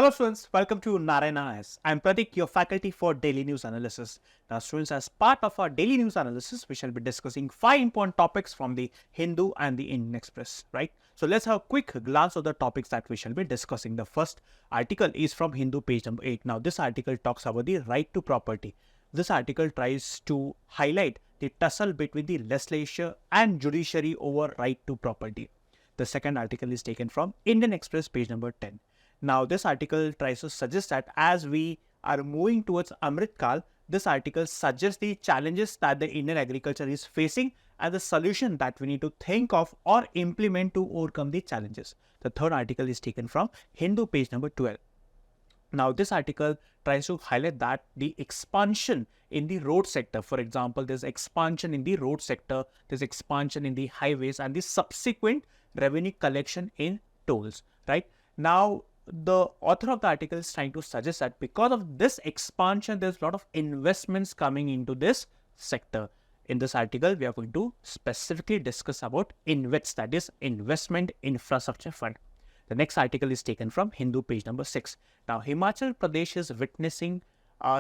Hello students, welcome to Narayana S. I'm Pratik, your faculty for Daily News Analysis. Now students, as part of our Daily News Analysis, we shall be discussing 5 important topics from the Hindu and the Indian Express, right? So let's have a quick glance of the topics that we shall be discussing. The first article is from Hindu, page number 8. Now this article talks about the right to property. This article tries to highlight the tussle between the legislature and judiciary over right to property. The second article is taken from Indian Express, page number 10. Now, this article tries to suggest that as we are moving towards Amrit Kal, this article suggests the challenges that the Indian agriculture is facing and the solution that we need to think of or implement to overcome the challenges. The third article is taken from Hindu, page number 12. Now, this article tries to highlight that the expansion in the road sector, for example, there's expansion in the road sector, there's expansion in the highways and the subsequent revenue collection in tolls, right? Now, the author of the article is trying to suggest that because of this expansion, there's a lot of investments coming into this sector. In this article, we are going to specifically discuss about INVEST, that is Investment Infrastructure Fund. The next article is taken from Hindu, page number 6. Now, Himachal Pradesh is witnessing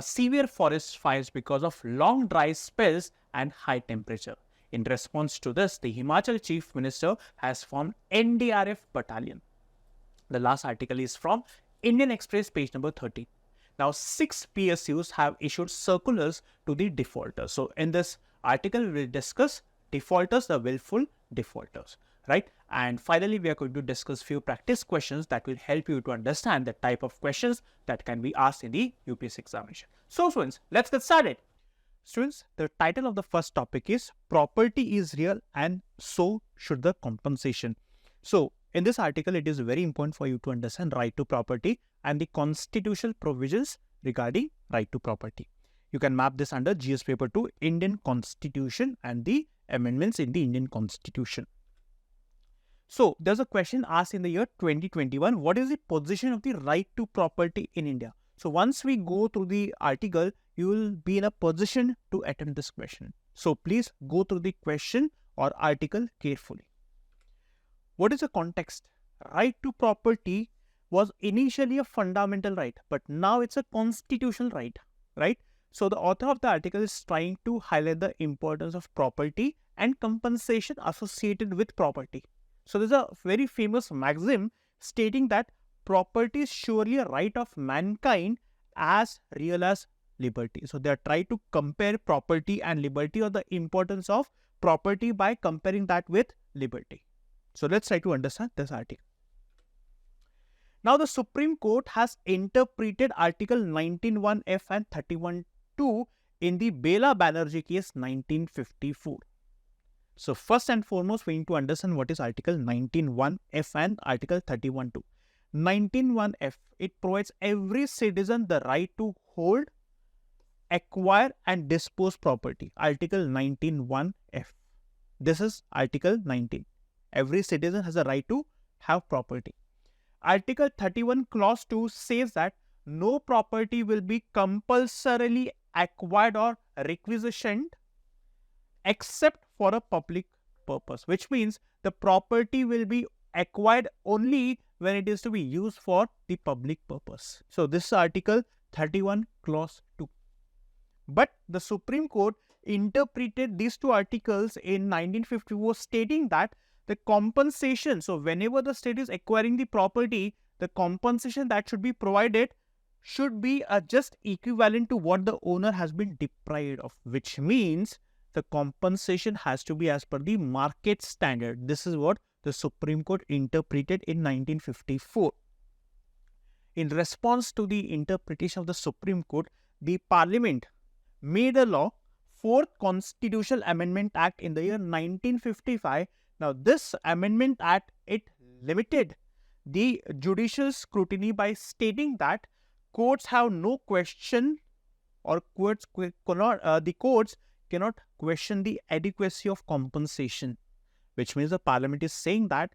severe forest fires because of long dry spells and high temperature. In response to this, the Himachal Chief Minister has formed NDRF battalion. The last article is from Indian Express, page number 30. Now, 6 PSUs have issued circulars to the defaulters. So, in this article, we will discuss defaulters, the willful defaulters, right? And finally, we are going to discuss few practice questions that will help you to understand the type of questions that can be asked in the UPSC examination. So, students, let's get started. Students, the title of the first topic is Property is Real and So Should the Compensation. So, in this article, it is very important for you to understand right to property and the constitutional provisions regarding right to property. You can map this under GS paper 2, Indian Constitution and the amendments in the Indian Constitution. So, there's a question asked in the year 2021, what is the position of the right to property in India? So, once we go through the article, you will be in a position to attempt this question. So, please go through the question or article carefully. What is the context? Right to property was initially a fundamental right, but now it's a constitutional right, right? So the author of the article is trying to highlight the importance of property and compensation associated with property. So there's a very famous maxim stating that property is surely a right of mankind as real as liberty. So they are trying to compare property and liberty, or the importance of property by comparing that with liberty. So let's try to understand this article. Now the Supreme Court has interpreted Article 19(1)(f) and 31(2) in the Bela Banerjee case 1954. So first and foremost, we need to understand what is Article 19(1)(f) and Article 31(2). 19(1)(f), it provides every citizen the right to hold, acquire and dispose property. Article 19(1)(f). This is Article 19. Every citizen has a right to have property. Article 31 clause 2 says that no property will be compulsorily acquired or requisitioned except for a public purpose, which means the property will be acquired only when it is to be used for the public purpose. So this is Article 31 clause 2. But the Supreme Court interpreted these two articles in 1954 stating that the compensation, so whenever the state is acquiring the property, the compensation that should be provided should be just equivalent to what the owner has been deprived of, which means the compensation has to be as per the market standard. This is what the Supreme Court interpreted in 1954. In response to the interpretation of the Supreme Court, the Parliament made a law, 4th Constitutional Amendment Act in the year 1955. Now, this Amendment Act, it limited the judicial scrutiny by stating that courts have no question, or the courts cannot question the adequacy of compensation, which means the Parliament is saying that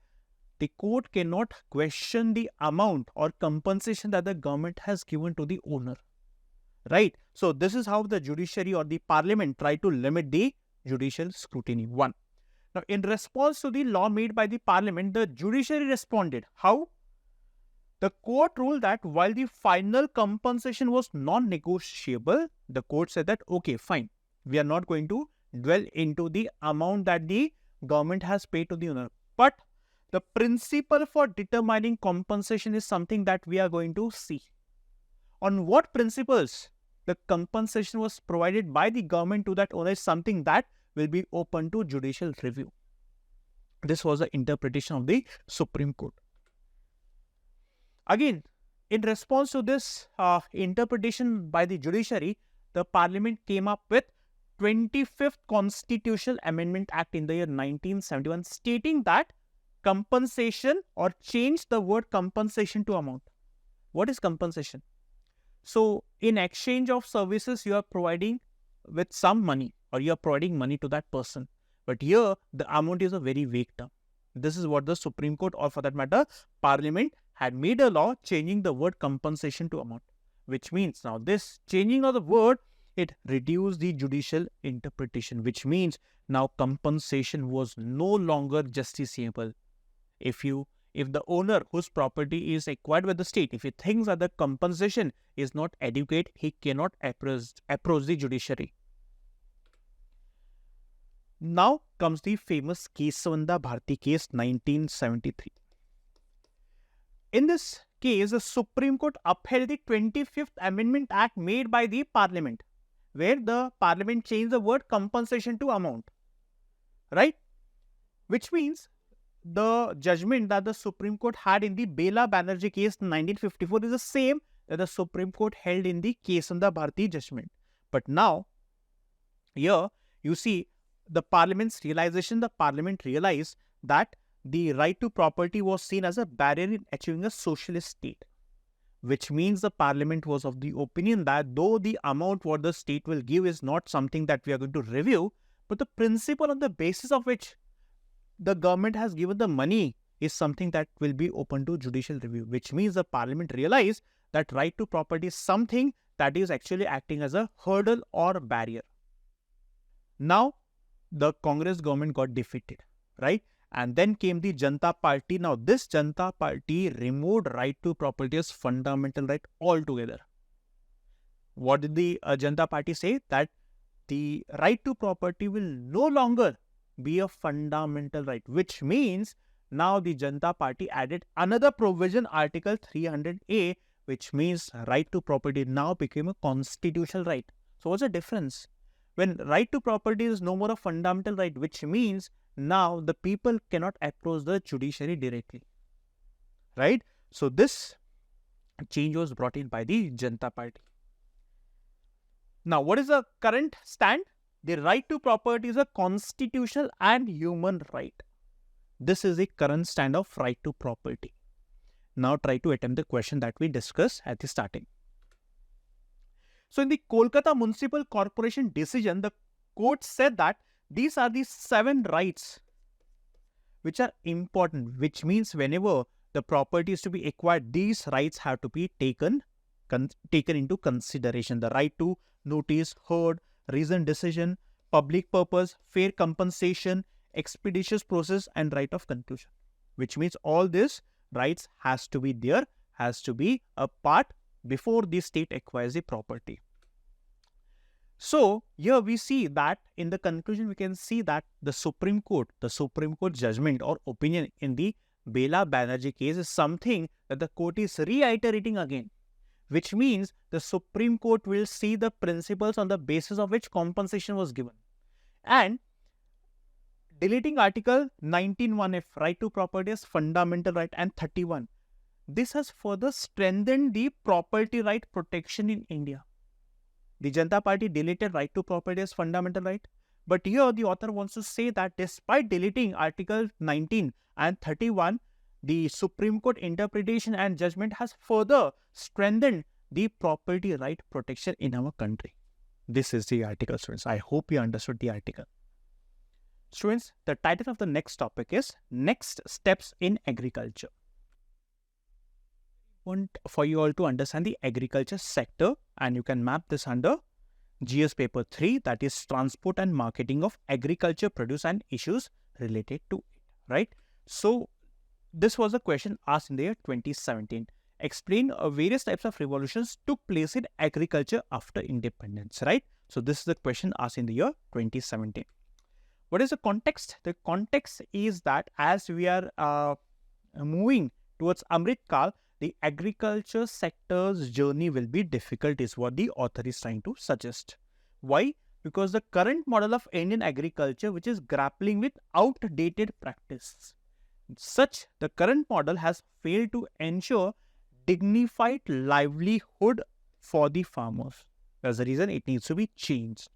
the court cannot question the amount or compensation that the government has given to the owner, right? So, this is how the judiciary or the Parliament try to limit the judicial scrutiny. 1. Now, in response to the law made by the Parliament, the judiciary responded. How? The court ruled that while the final compensation was non-negotiable, the court said that, okay, fine, we are not going to dwell into the amount that the government has paid to the owner. But the principle for determining compensation is something that we are going to see. On what principles the compensation was provided by the government to that owner is something that will be open to judicial review. This was the interpretation of the Supreme Court. Again, in response to this interpretation by the judiciary, the Parliament came up with 25th Constitutional Amendment Act in the year 1971, stating that compensation, or change the word compensation to amount. What is compensation? So, in exchange of services, you are providing with some money, or you are providing money to that person. But here, the amount is a very vague term. This is what the Supreme Court, or for that matter, Parliament, had made a law changing the word compensation to amount, which means now this changing of the word, it reduced the judicial interpretation, which means now compensation was no longer justiciable. If the owner whose property is acquired by the state, if he thinks that the compensation is not adequate, he cannot approach the judiciary. Now comes the famous Kesavanda Bharti case, 1973. In this case, the Supreme Court upheld the 25th Amendment Act made by the Parliament, where the Parliament changed the word compensation to amount, right? Which means the judgment that the Supreme Court had in the Bela Banerjee case 1954 is the same that the Supreme Court held in the Kesavanda Bharti judgment. But now, here you see the Parliament realized that the right to property was seen as a barrier in achieving a socialist state, which means the Parliament was of the opinion that though the amount what the state will give is not something that we are going to review, but the principle on the basis of which the government has given the money is something that will be open to judicial review, which means the Parliament realized that right to property is something that is actually acting as a hurdle or barrier. Now, the Congress government got defeated, right? And then came the Janata Party. Now, this Janata Party removed right to property as fundamental right altogether. What did the Janata Party say? That the right to property will no longer be a fundamental right, which means now the Janata Party added another provision, Article 300A, which means right to property now became a constitutional right. So, what's the difference? When right to property is no more a fundamental right, which means now the people cannot approach the judiciary directly, right? So, this change was brought in by the Janata Party. Now, what is the current stand? The right to property is a constitutional and human right. This is the current stand of right to property. Now, try to attempt the question that we discussed at the starting. So, in the Kolkata Municipal Corporation decision, the court said that these are the 7 rights which are important, which means whenever the property is to be acquired, these rights have to be taken into consideration. The right to notice, heard, reasoned decision, public purpose, fair compensation, expeditious process, and right of conclusion. Which means all these rights has to be there, has to be a part before the state acquires the property. So, here we see that in the conclusion, we can see that the Supreme Court judgment or opinion in the Bela Banerjee case is something that the court is reiterating again, which means the Supreme Court will see the principles on the basis of which compensation was given. And deleting Article 19(1)(f), right to property as fundamental right, and 31. This has further strengthened the property right protection in India. The Janata Party deleted right to property as fundamental right. But here the author wants to say that despite deleting Article 19 and 31, the Supreme Court interpretation and judgment has further strengthened the property right protection in our country. This is the article, students. I hope you understood the article. Students, the title of the next topic is Next Steps in Agriculture. I want for you all to understand the agriculture sector, and you can map this under GS paper 3, that is transport and marketing of agriculture produce and issues related to it, right? So, this was a question asked in the year 2017. explain various types of revolutions took place in agriculture after independence, right? So this is the question asked in the year 2017. What is the context? The context is that as we are moving towards Amrit Kal, the agriculture sector's journey will be difficult is what the author is trying to suggest. Why? Because the current model of Indian agriculture, which is grappling with outdated practice, the current model has failed to ensure dignified livelihood for the farmers. That's the reason it needs to be changed.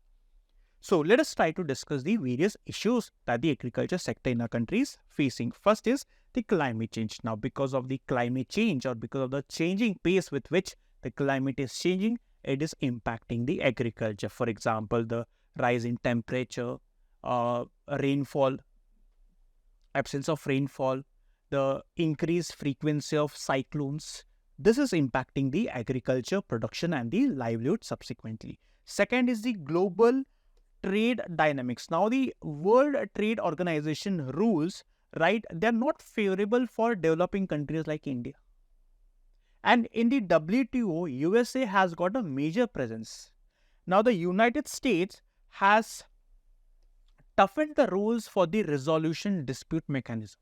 So let us try to discuss the various issues that the agriculture sector in our country is facing. First is the climate change. Now, because of the climate change or because of the changing pace with which the climate is changing, it is impacting the agriculture. For example, the rise in temperature, rainfall, absence of rainfall, the increased frequency of cyclones. This is impacting the agriculture production and the livelihood subsequently. Second is the global trade dynamics. Now, the World Trade Organization rules, right, they're not favorable for developing countries like India. And in the WTO, USA has got a major presence. Now, the United States has toughened the rules for the resolution dispute mechanism.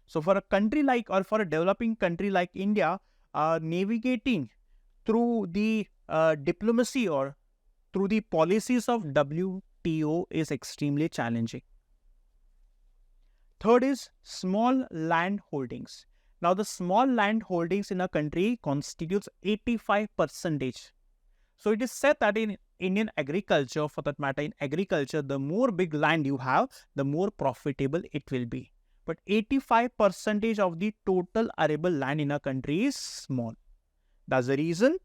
So, for a country like, or for a developing country like India, navigating through the diplomacy or through the policies of WTO is extremely challenging. Third is small land holdings. Now, the small land holdings in a country constitutes 85%. So, it is said that in Indian agriculture, for that matter, in agriculture, the more big land you have, the more profitable it will be. But 85% of the total arable land in a country is small. That's the reason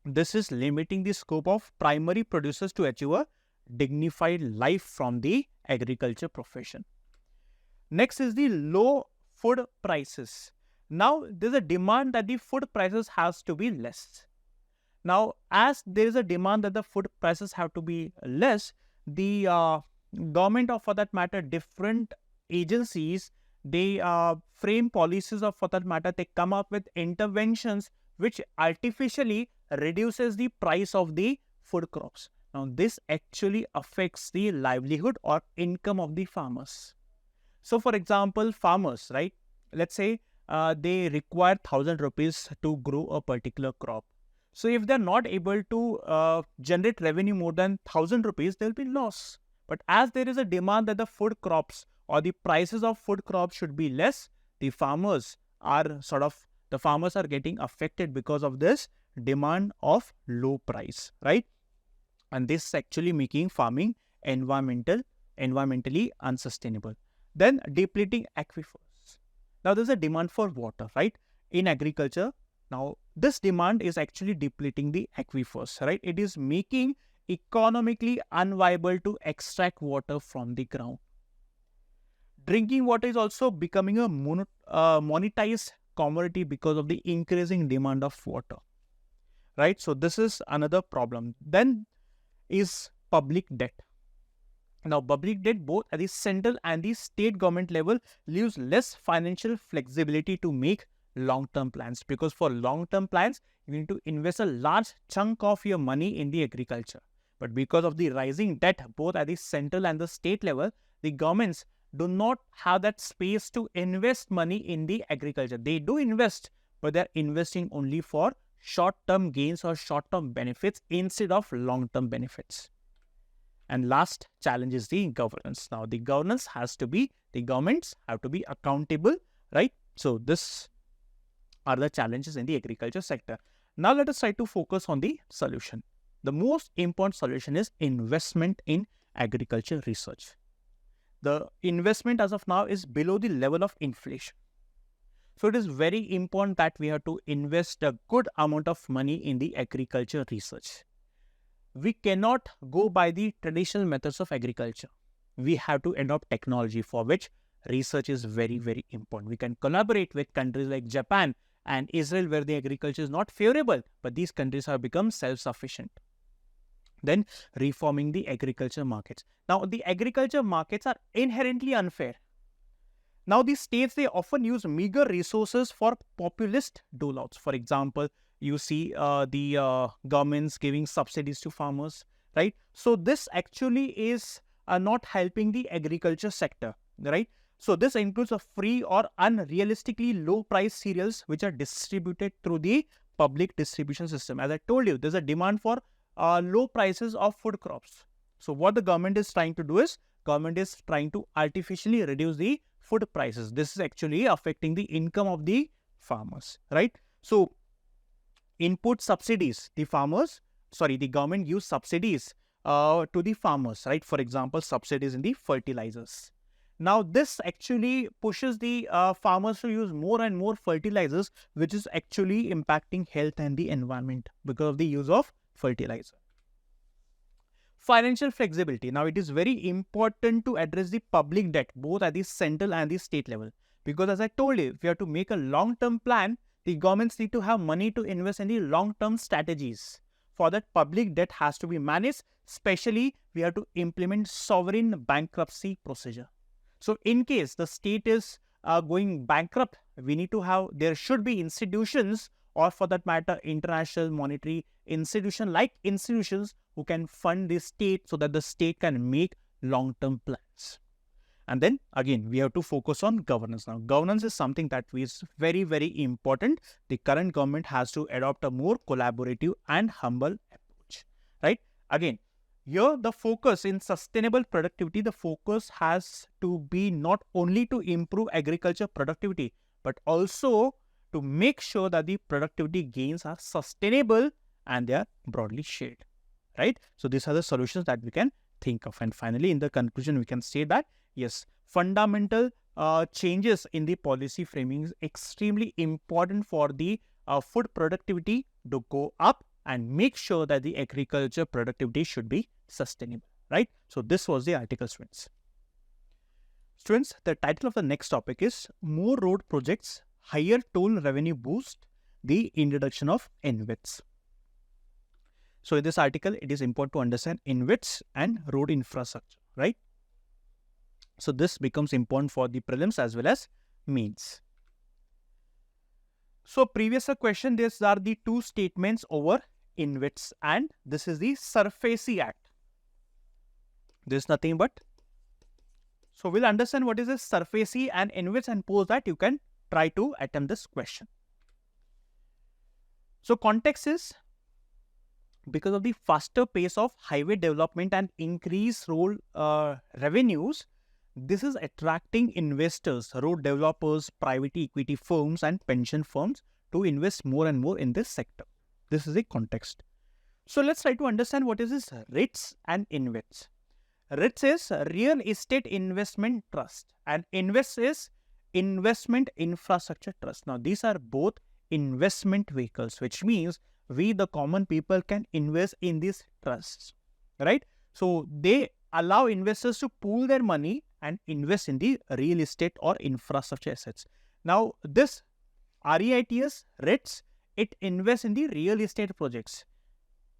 this is limiting the scope of primary producers to achieve a dignified life from the agriculture profession. Next is the low food prices. Now, there's a demand that the food prices has to be less. Now, as there is a demand that the food prices have to be less, the government, or for that matter, different agencies, they frame policies, or for that matter, they come up with interventions which artificially reduces the price of the food crops. Now, this actually affects the livelihood or income of the farmers. So, for example, farmers, right? Let's say they require 1,000 rupees to grow a particular crop. So, if they're not able to generate revenue more than 1,000 rupees, there will be loss. But as there is a demand that the food crops or the prices of food crops should be less, the farmers are getting affected because of this demand of low price, right? And this is actually making farming environmentally unsustainable. Then depleting aquifers. Now, there's a demand for water, right, in agriculture. Now, this demand is actually depleting the aquifers, right? It is making economically unviable to extract water from the ground. Drinking water is also becoming a monetized commodity because of the increasing demand of water, right? So, this is another problem. Then is public debt. Now, public debt both at the central and the state government level leaves less financial flexibility to make long-term plans, because for long-term plans, you need to invest a large chunk of your money in the agriculture. But because of the rising debt both at the central and the state level, the governments do not have that space to invest money in the agriculture. They do invest, but they're investing only for short-term gains or short-term benefits instead of long-term benefits. And last challenge is the governance. Now, the governments have to be accountable, right? So, this are the challenges in the agriculture sector. Now, let us try to focus on the solution. The most important solution is investment in agriculture research. The investment as of now is below the level of inflation. So, it is very important that we have to invest a good amount of money in the agriculture research. We cannot go by the traditional methods of agriculture. We have to adopt technology, for which research is very, very important. We can collaborate with countries like Japan and Israel, where the agriculture is not favorable, but these countries have become self-sufficient. Then reforming the agriculture markets. Now, the agriculture markets are inherently unfair. Now, these states, they often use meager resources for populist doleouts. For example, you see the governments giving subsidies to farmers, right? So this actually is not helping the agriculture sector, right? So this includes a free or unrealistically low price cereals which are distributed through the public distribution system. As I told you, there's a demand for low prices of food crops. So what the government is trying to do is, government is trying to artificially reduce the food prices. This is actually affecting the income of the farmers, right? So input subsidies, the government use subsidies to the farmers, right? For example, subsidies in the fertilizers. Now, this actually pushes the farmers to use more and more fertilizers, which is actually impacting health and the environment because of the use of fertilizer. Financial flexibility. Now, it is very important to address the public debt both at the central and the state level, because as I told you, if you have to make a long-term plan, the governments need to have money to invest in the long-term strategies. For that, public debt has to be managed. Especially, we have to implement sovereign bankruptcy procedure. So, in case the state is going bankrupt, we need to have, there should be institutions, or for that matter, international monetary institutions who can fund the state so that the state can make long-term plans. And then again, we have to focus on governance. Now, governance is something that is very, very important. The current government has to adopt a more collaborative and humble approach, right? Again, here the focus in sustainable productivity, the focus has to be not only to improve agriculture productivity, but also to make sure that the productivity gains are sustainable and they are broadly shared, right? So these are the solutions that we can think of. And finally, in the conclusion, we can say that yes, fundamental changes in the policy framing is extremely important for the food productivity to go up and make sure that the agriculture productivity should be sustainable, right? So this was the article, students. Students, the title of the next topic is More Road Projects, Higher Toll Revenue Boost, the Introduction of InvITs. So in this article, it is important to understand InvITs and road infrastructure, right? So this becomes important for the prelims as well as mains. So previous question, these are the two statements over InvITs, and this is the SURFACE Act. This is nothing but. So we'll understand what is a SURFACE and InvITs, and post that you can try to attempt this question. So context is, because of the faster pace of highway development and increased road revenues, this is attracting investors, road developers, private equity firms and pension firms to invest more and more in this sector. This is a context. So let's try to understand what is this RITs and InvITs. RITs is Real Estate Investment Trust and InvITs is Investment Infrastructure Trust. Now these are both investment vehicles, which means we the common people can invest in these trusts, right? So they allow investors to pool their money and invest in the real estate or infrastructure assets. Now this REITs, RITs, it invests in the real estate projects,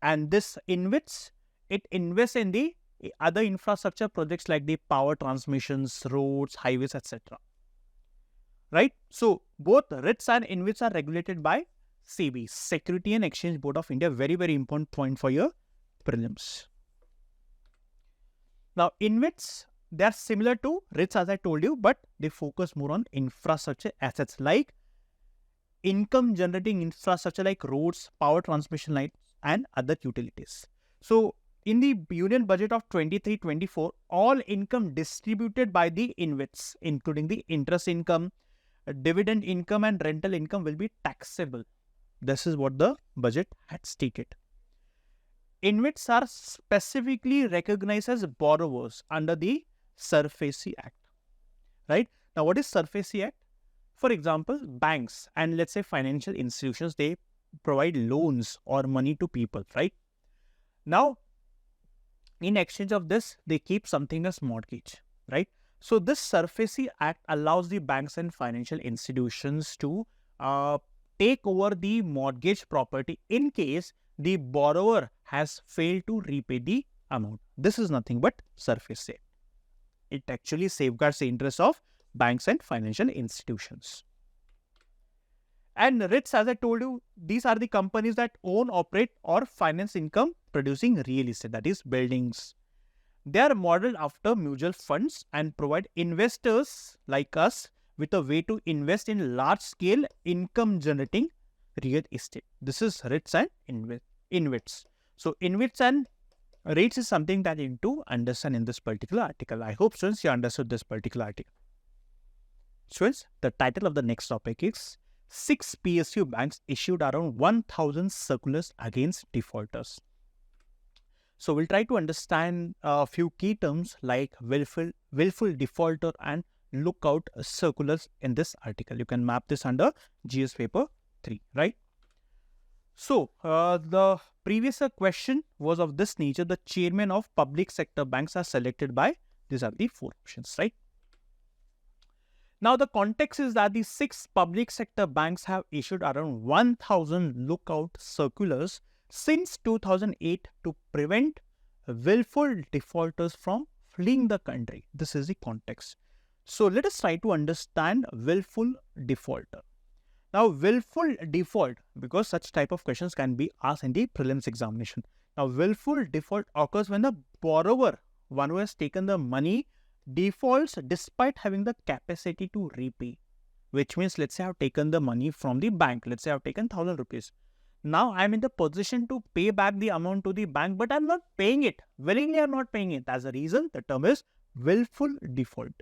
and this InvITs, it invests in the other infrastructure projects like the power transmissions, roads, highways, etc. Right? So both RITs and InvITs are regulated by SEBI, Security and Exchange Board of India. Very, very important point for your prelims. Now InvITs, they are similar to RITs as I told you, but they focus more on infrastructure assets like income generating infrastructure like roads, power transmission lines and other utilities. So in the Union Budget of 23-24, all income distributed by the InvITs, including the interest income, dividend income and rental income, will be taxable. This is what the budget had stated. InvITs are specifically recognized as borrowers under the SURFACE Act, right? Now, what is SURFACE Act? For example, banks and let's say financial institutions, they provide loans or money to people, right? Now, in exchange of this, they keep something as mortgage, right? So this SURFACE Act allows the banks and financial institutions to take over the mortgage property in case the borrower has failed to repay the amount. This is nothing but SURFACE Act. It actually safeguards the interests of banks and financial institutions. And REITs, as I told you, these are the companies that own, operate, or finance income producing real estate, that is buildings. They are modeled after mutual funds and provide investors like us with a way to invest in large-scale income-generating real estate. This is REITs and InvITs. So, InvITs and REITs is something that you need to understand in this particular article. I hope students you understood this particular article. Students, the title of the next topic is 6 PSU banks issued around 1,000 circulars against defaulters. So we'll try to understand a few key terms like willful defaulter and lookout circulars in this article. You can map this under GS paper 3, right? So the previous question was of this nature: the chairman of public sector banks are selected by, these are the 4 options, right? Now the context is that the 6 public sector banks have issued around 1,000 lookout circulars since 2008 to prevent willful defaulters from fleeing the country. This is the context. So let us try to understand willful defaulter. Now willful default, because such type of questions can be asked in the prelims examination. Now willful default occurs when the borrower, one who has taken the money, defaults despite having the capacity to repay. Which means, let's say I have taken the money from the bank. Let's say I have taken 1,000 rupees. Now I am in the position to pay back the amount to the bank, but I am not paying it. Willingly I am not paying it. As a reason, the term is willful default.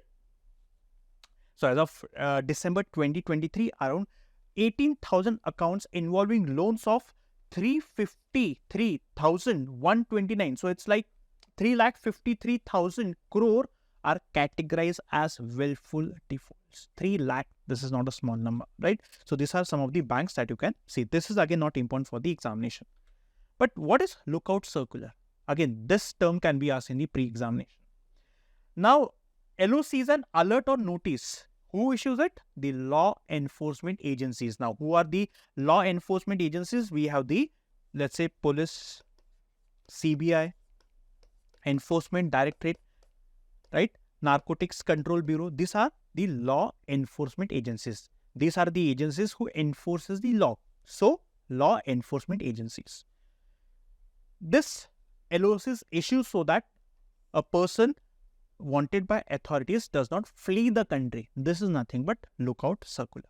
So as of December 2023, around 18,000 accounts involving loans of 353,129. So it's like 3,53,000 crore are categorized as willful defaults. 3 lakh, this is not a small number, right? So these are some of the banks that you can see. This is again not important for the examination. But what is lookout circular? Again, this term can be asked in the pre-examination. Now, LOC is an alert or notice. Who issues it? The law enforcement agencies. Now, who are the law enforcement agencies? We have the, let's say, police, CBI, Enforcement Directorate, right? Narcotics Control Bureau. These are the law enforcement agencies. These are the agencies who enforces the law. So, law enforcement agencies. This LOC is issued so that a person wanted by authorities does not flee the country. This is nothing but lookout circular.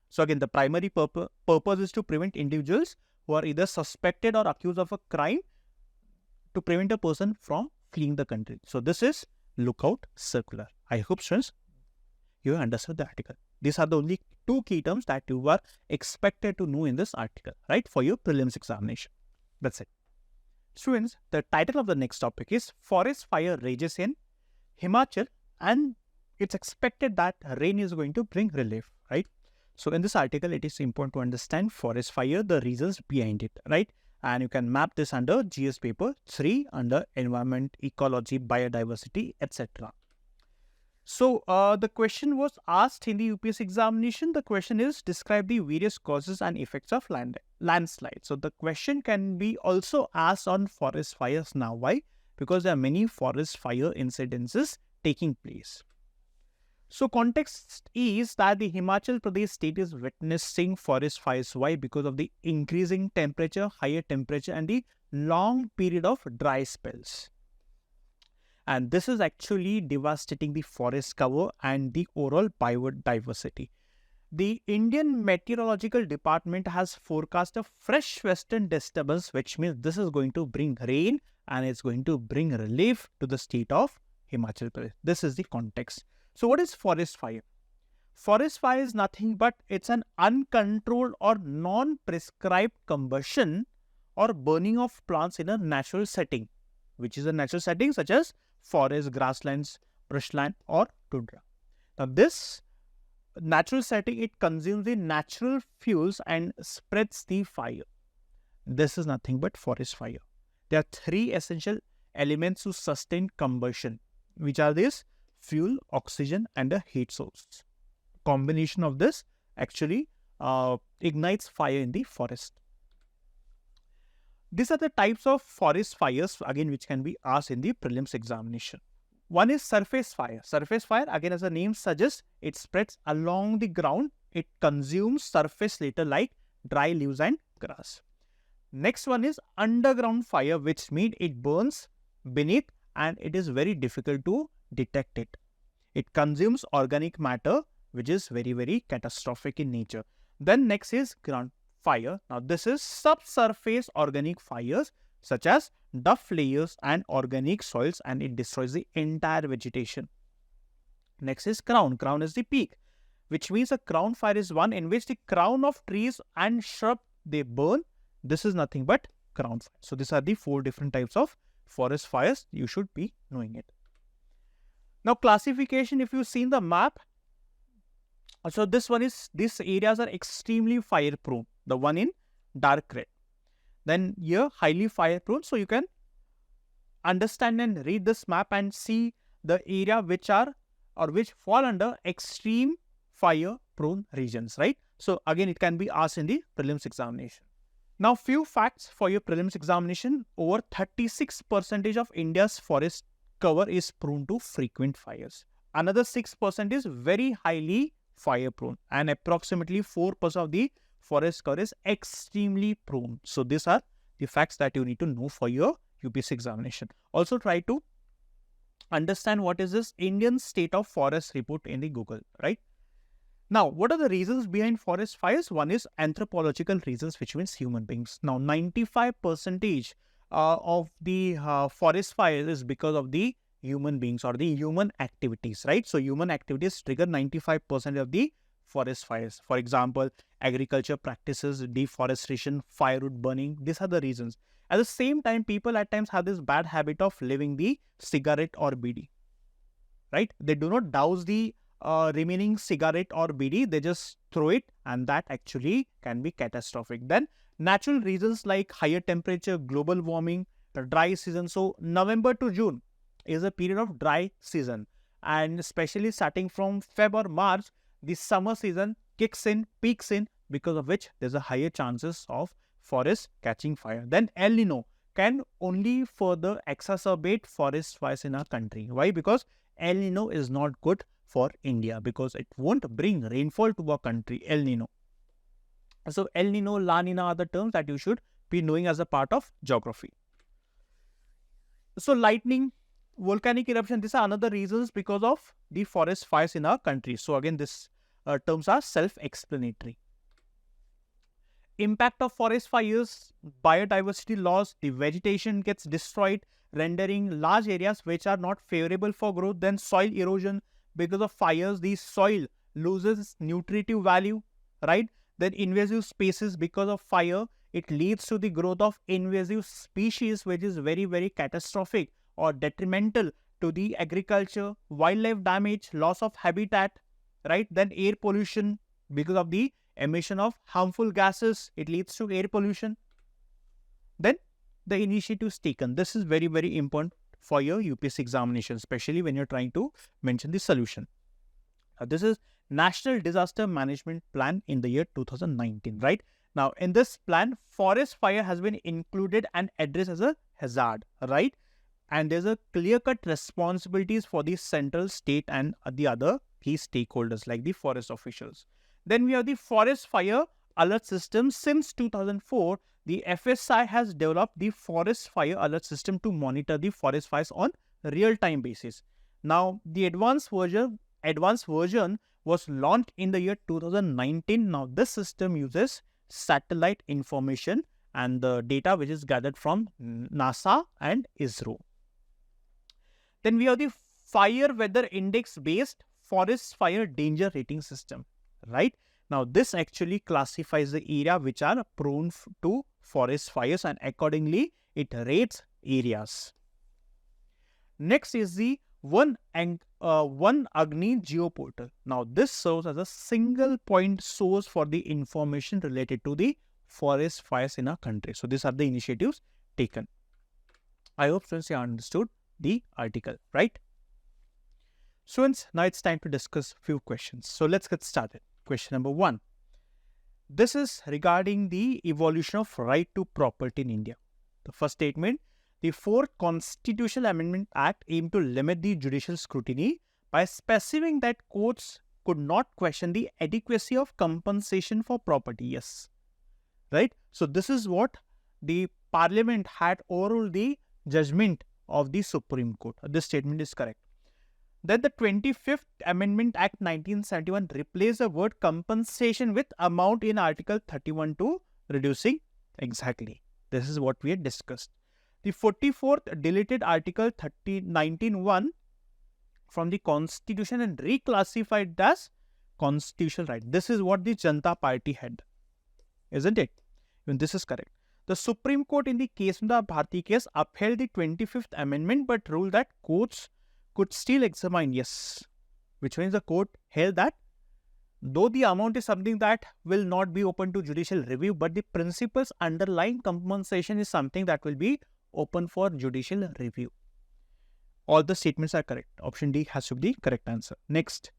So again, the primary purpose is to prevent individuals who are either suspected or accused of a crime, to prevent a person from fleeing the country. So this is lookout circular. I hope students you understood the article. These are the only 2 key terms that you are expected to know in this article, right, for your prelims examination. That's it. Students, the title of the next topic is Forest Fire Rages in Himachal, and it's expected that rain is going to bring relief, right? So in this article, it is important to understand forest fire, the reasons behind it, right? And you can map this under GS paper 3 under environment, ecology, biodiversity, etc. So the question was asked in the UPSC examination. The question is, describe the various causes and effects of landslide. So the question can be also asked on forest fires now. Why? Because there are many forest fire incidences taking place. So context is that the Himachal Pradesh state is witnessing forest fires. Why? Because of the increasing temperature, higher temperature, and the long period of dry spells. And this is actually devastating the forest cover and the overall biodiversity. The Indian Meteorological Department has forecast a fresh western disturbance, which means this is going to bring rain and it's going to bring relief to the state of Himachal Pradesh. This is the context. So what is forest fire? Forest fire is nothing but it's an uncontrolled or non-prescribed combustion or burning of plants in a natural setting, which is a natural setting such as forest, grasslands, brushland or tundra. Now this natural setting, it consumes the natural fuels and spreads the fire. This is nothing but forest fire. There are 3 essential elements to sustain combustion, which are this: fuel, oxygen and a heat source. Combination of this actually ignites fire in the forest. These are the types of forest fires again which can be asked in the prelims examination. One is surface fire. Surface fire, again, as the name suggests, it spreads along the ground. It consumes surface litter like dry leaves and grass. Next one is underground fire, which means it burns beneath and it is very difficult to detect it. It consumes organic matter, which is very, very catastrophic in nature. Then next is ground fire. Now this is subsurface organic fires such as duff layers and organic soils, and it destroys the entire vegetation. Next is crown. Crown is the peak, which means a crown fire is one in which the crown of trees and shrub they burn. This is nothing but crown fire. So these are the 4 different types of forest fires. You should be knowing it. Now classification, if you see in the map, so this one is, these areas are extremely fire prone, the one in dark red. Then here highly fire prone, so you can understand and read this map and see the area which are or which fall under extreme fire prone regions, right? So again, it can be asked in the prelims examination. Now few facts for your prelims examination. Over 36% of India's forest cover is prone to frequent fires. Another 6% is very highly fire prone, and approximately 4% of the forest cover is extremely prone. So these are the facts that you need to know for your UPSC examination. Also try to understand what is this Indian State of Forest report in the Google, right? Now, what are the reasons behind forest fires? One is anthropological reasons, which means human beings. Now, 95% of the forest fires is because of the human beings or the human activities, right? So, human activities trigger 95% of the forest fires. For example, agriculture practices, deforestation, firewood burning. These are the reasons. At the same time, people at times have this bad habit of living the cigarette or bidi, right? They do not douse the remaining cigarette or bidi, they just throw it, and that actually can be catastrophic. Then natural reasons like higher temperature, global warming, the dry season. So November to June is a period of dry season, and especially starting from Feb or March, the summer season kicks in, peaks in, because of which there's a higher chances of forest catching fire. Then El Nino can only further exacerbate forest fires in our country. Why? Because El Nino is not good for India, because it won't bring rainfall to our country, El Nino. So El Nino, La Nina are the terms that you should be knowing as a part of geography. So lightning, volcanic eruption, these are another reasons because of the forest fires in our country. So again, these terms are self-explanatory. Impact of forest fires, biodiversity loss, the vegetation gets destroyed, rendering large areas which are not favorable for growth. Then soil erosion, because of fires, the soil loses nutritive value, right? Then invasive species, because of fire, it leads to the growth of invasive species, which is very, very catastrophic or detrimental to the agriculture. Wildlife damage, loss of habitat, right? Then air pollution, because of the emission of harmful gases, it leads to air pollution. Then the initiatives taken. This is very, very important for your UPSC examination, especially when you're trying to mention the solution. This is National Disaster Management Plan in the year 2019, right? Now, in this plan, forest fire has been included and addressed as a hazard, right? And there's a clear-cut responsibilities for the central, state, and the other key stakeholders like the forest officials. Then we have the forest fire alert system. Since 2004, the FSI has developed the forest fire alert system to monitor the forest fires on real-time basis. Now, the advanced version was launched in the year 2019. Now, this system uses satellite information and the data which is gathered from NASA and ISRO. Then we have the fire weather index based forest fire danger rating system, right? Now, this actually classifies the area which are prone to forest fires, and accordingly, it rates areas. Next is the One Agni Geoportal. Now, this serves as a single point source for the information related to the forest fires in our country. So, these are the initiatives taken. I hope students you understood the article, right? Students, now it's time to discuss few questions. So, let's get started. Question number 1. This is regarding the evolution of right to property in India. The first statement, The Fourth Constitutional Amendment Act aimed to limit the judicial scrutiny by specifying that courts could not question the adequacy of compensation for property. Yes. Right? So this is what the Parliament had overruled the judgment of the Supreme Court. This statement is correct. Then the 25th Amendment Act 1971 replaced the word compensation with amount in Article 31 to reducing. Exactly. This is what we had discussed. The 44th deleted Article 19(1) from the Constitution and reclassified as constitutional right. This is what the Janata Party had. Isn't it? Even this is correct. The Supreme Court in the Kesmda Bharti case upheld the 25th Amendment but ruled that courts could still examine, yes, which means the court held that though the amount is something that will not be open to judicial review, but the principles underlying compensation is something that will be open for judicial review. All the statements are correct. Option D has to be the correct answer. Next,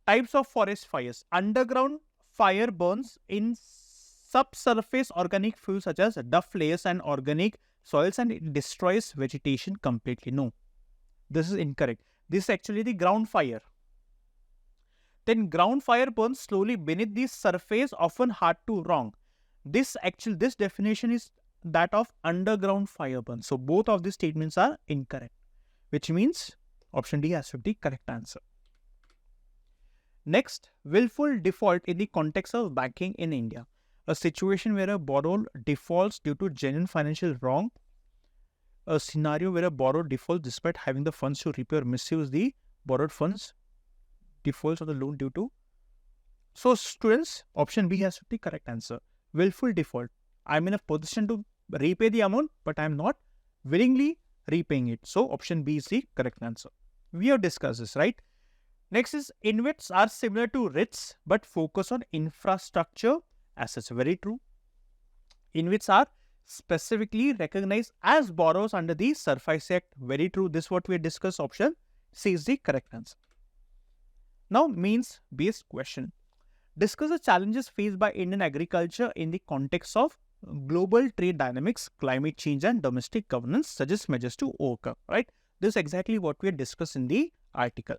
types of forest fires. Underground fire burns in subsurface organic fuels such as duff layers and organic soils and it destroys vegetation completely. No, this is incorrect. This is actually the ground fire. Then ground fire burns slowly beneath the surface, often hard to wrong. This definition is that of underground fire burn. So both of these statements are incorrect, which means option D has to be the correct answer. Next, willful default in the context of banking in India. A situation where a borrower defaults due to genuine financial wrong. A scenario where a borrower defaults despite having the funds to repay or misuse the borrowed funds. Defaults of the loan due to. So students, option B has to be the correct answer. Willful default. I'm in a position to repay the amount, but I'm not willingly repaying it. So option B is the correct answer. We have discussed this, right? Next is InvITs are similar to RITs but focus on infrastructure assets. Very true. InvITs are specifically recognized as borrowers under the SURFACE Act. Very true. This is what we discussed. Option C is the correct answer. Now, means based question. Discuss the challenges faced by Indian agriculture in the context of global trade dynamics, climate change and domestic governance. Suggest measures to overcome. Right? This is exactly what we had discussed in the article.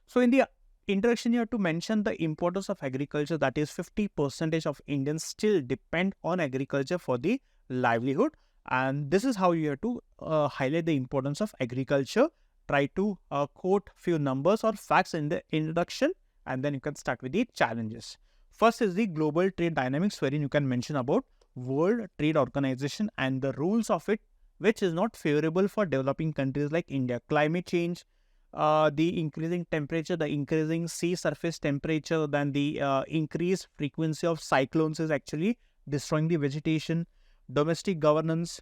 So in the introduction, you have to mention the importance of agriculture. That is 50% of Indians still depend on agriculture for the livelihood. And this is how you have to highlight the importance of agriculture. Try to quote few numbers or facts in the introduction and then you can start with the challenges. First is the global trade dynamics, wherein you can mention about World Trade Organization and the rules of it, which is not favorable for developing countries like India. Climate change, the increasing temperature, the increasing sea surface temperature, then the increased frequency of cyclones is actually destroying the vegetation. Domestic governance,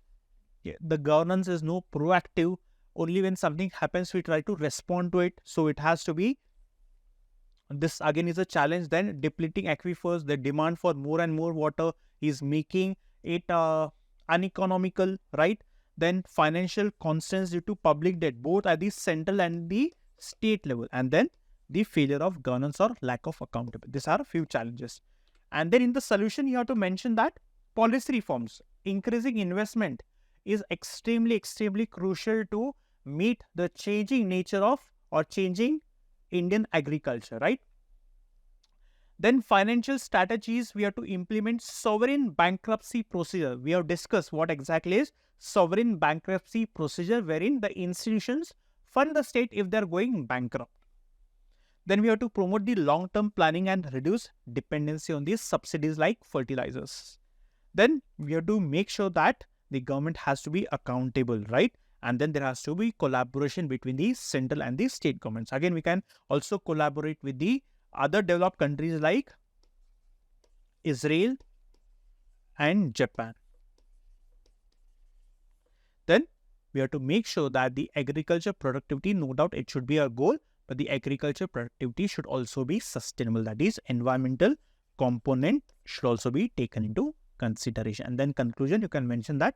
the governance is no proactive. Only when something happens, we try to respond to it. So it has to be, this again is a challenge. Then depleting aquifers, the demand for more and more water is making it uneconomical, right? Then financial constraints due to public debt, both at the central and the state level. And then the failure of governance or lack of accountability. These are a few challenges. And then in the solution, you have to mention that policy reforms, increasing investment is extremely crucial to meet the changing nature of or changing Indian agriculture, right? Then financial strategies, we have to implement sovereign bankruptcy procedure. We have discussed what exactly is sovereign bankruptcy procedure, wherein the institutions fund the state if they are going bankrupt. Then we have to promote the long-term planning and reduce dependency on these subsidies like fertilizers. Then we have to make sure that the government has to be accountable, right? And then there has to be collaboration between the central and the state governments. Again, we can also collaborate with the other developed countries like Israel and Japan. Then we have to make sure that the agriculture productivity, no doubt it should be a goal, but the agriculture productivity should also be sustainable. That is, environmental component should also be taken into consideration. And then conclusion, you can mention that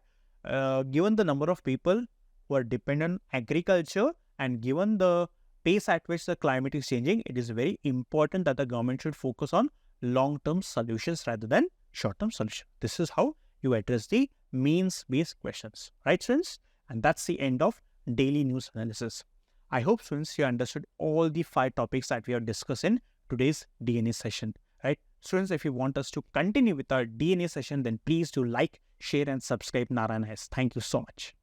given the number of people who are dependent on agriculture and given the pace at which the climate is changing, it is very important that the government should focus on long-term solutions rather than short-term solutions. This is how you address the means-based questions. Right, students? And that's the end of daily news analysis. I hope, students, you understood all the 5 topics that we have discussed in today's DNA session. Right? Students, if you want us to continue with our DNA session, then please do like, share, and subscribe Narayana S. Thank you so much.